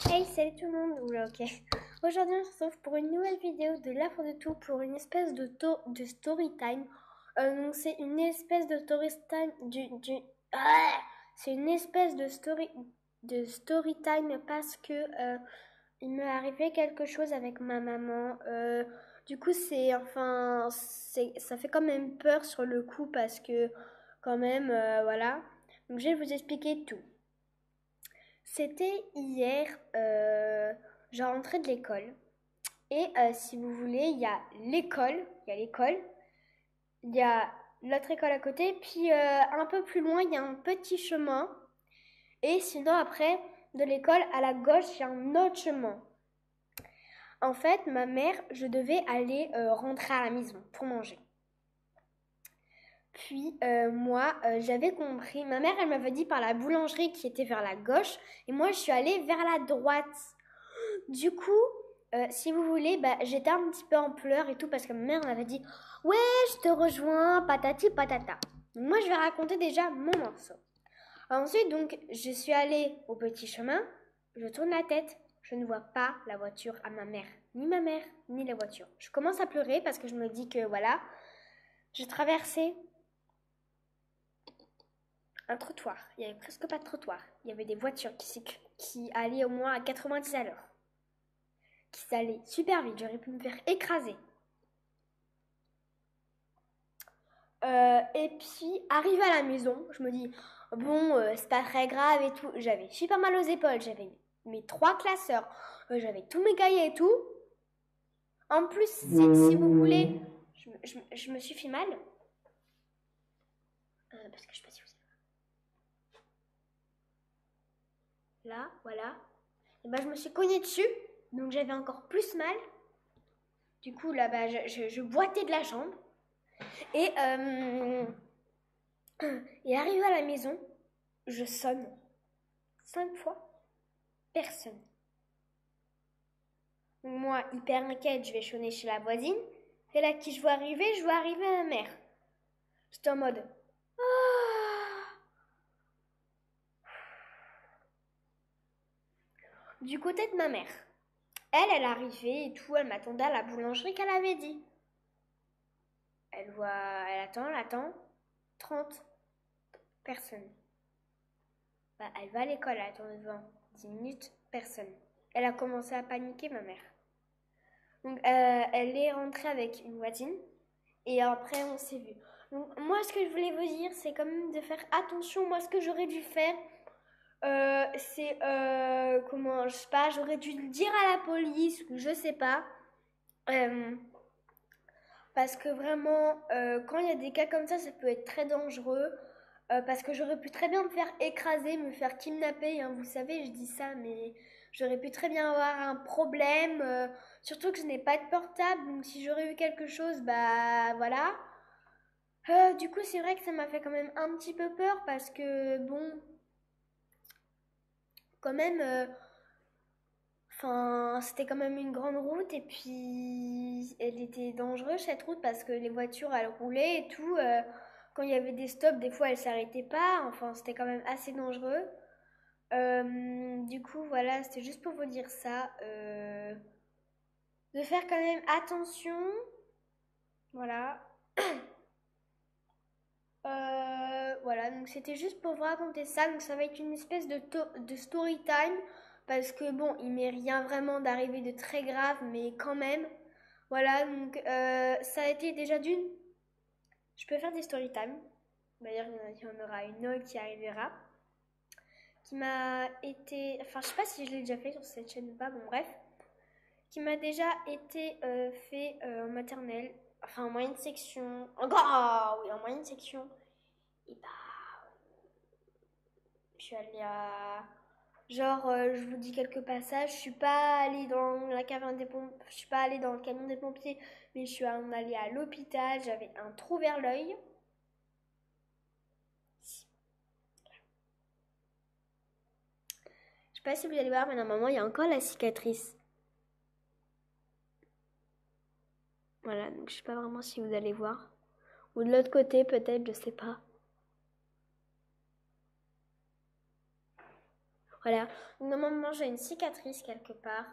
Hey, salut tout le monde. Oula, ok. Aujourd'hui, on se retrouve pour une nouvelle vidéo de l'Afro de tout pour une espèce de story time. Donc, c'est une espèce de story time c'est une espèce de story time parce que il m'est arrivé quelque chose avec ma maman. Du coup, ça fait quand même peur sur le coup parce que quand même, voilà. Donc, je vais vous expliquer tout. C'était hier, je rentrais de l'école. Et si vous voulez, il y a l'autre école à côté, puis un peu plus loin, il y a un petit chemin. Et sinon, après, de l'école à la gauche, il y a un autre chemin. En fait, ma mère, je devais aller rentrer à la maison pour manger. Puis moi, j'avais compris. Ma mère, elle m'avait dit par la boulangerie qui était vers la gauche, et moi, je suis allée vers la droite. Du coup, si vous voulez, j'étais un petit peu en pleurs et tout parce que ma mère m'avait dit ouais, je te rejoins, patati patata. Donc moi, je vais raconter déjà mon morceau. Ensuite, donc, je suis allée au petit chemin, je tourne la tête, je ne vois pas la voiture à ma mère, ni la voiture. Je commence à pleurer parce que je me dis que voilà, je traversais un trottoir. Il n'y avait presque pas de trottoir. Il y avait des voitures qui allaient au moins à 90 à l'heure. Qui allaient super vite. J'aurais pu me faire écraser. Et puis, arrivé à la maison, je me dis, bon, c'est pas très grave et tout. J'avais super mal aux épaules. J'avais mes 3 classeurs. J'avais tous mes cahiers et tout. En plus, si vous voulez, je me suis fait mal. Parce que je sais pas si vous savez. Là, voilà. Et je me suis cognée dessus. Donc, j'avais encore plus mal. Du coup, là, je boitais de la jambe. Et, et arrivé à la maison, je sonne 5 fois. Personne. Donc moi, hyper inquiète, je vais sonner chez la voisine. Et là, qui je vois arriver ma mère. J'étais en mode... Ah. Du côté de ma mère. Elle arrivait et tout, elle m'attendait à la boulangerie qu'elle avait dit. Elle attend. 30 personnes. Elle va à l'école, elle attend devant 10 minutes, personne. Elle a commencé à paniquer, ma mère. Donc, elle est rentrée avec une voisine. Et après, on s'est vu. Donc, moi, ce que je voulais vous dire, c'est quand même de faire attention. Moi, ce que j'aurais dû faire, c'est, je sais pas, j'aurais dû le dire à la police, ou je sais pas. Euh, Parce que vraiment, quand il y a des cas comme ça peut être très dangereux. Parce que j'aurais pu très bien me faire écraser, me faire kidnapper, hein, vous savez, je dis ça, mais j'aurais pu très bien avoir un problème. Surtout que je n'ai pas de portable, donc si j'aurais eu quelque chose, voilà. Du coup, c'est vrai que ça m'a fait quand même un petit peu peur parce que, bon, quand même, c'était quand même une grande route et puis elle était dangereuse cette route parce que les voitures elles roulaient et tout. Quand il y avait des stops, des fois elles s'arrêtaient pas. Enfin, c'était quand même assez dangereux. Du coup, voilà, c'était juste pour vous dire ça. De faire quand même attention. Voilà. Voilà, donc c'était juste pour vous raconter ça. Donc ça va être une espèce de story time. Parce que bon, il m'est rien vraiment d'arriver de très grave, mais quand même. Voilà, donc ça a été déjà d'une. Je peux faire des story time. D'ailleurs, il y en aura une autre qui arrivera. Qui m'a été. Enfin, je sais pas si je l'ai déjà fait sur cette chaîne ou pas, bon, bref. Qui m'a déjà été fait en maternelle. Enfin, en moyenne section. Encore, oui, en moyenne section. Et je suis allée à. Genre, je vous dis quelques passages. Je suis pas allée dans la caverne des pompiers. Je suis pas allée dans le camion des pompiers, mais je suis allée à l'hôpital. J'avais un trou vers l'œil. Je sais pas si vous allez voir, mais normalement, il y a encore la cicatrice. Voilà, donc je sais pas vraiment si vous allez voir. Ou de l'autre côté, peut-être, je sais pas. Voilà. Donc, normalement, j'ai une cicatrice quelque part.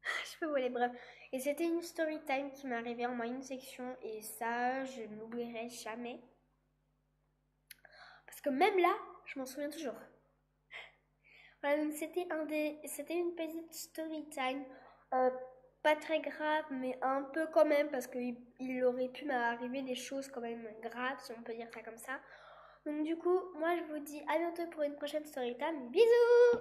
Je peux voler, bref. Et c'était une story time qui m'est arrivée en moyenne section. Et ça, je ne l'oublierai jamais. Parce que même là, je m'en souviens toujours. Voilà, donc c'était une petite story time. Pas très grave, mais un peu quand même, parce qu'il aurait pu m'arriver des choses quand même graves, si on peut dire ça comme ça. Donc du coup, moi je vous dis à bientôt pour une prochaine story time. Bisous!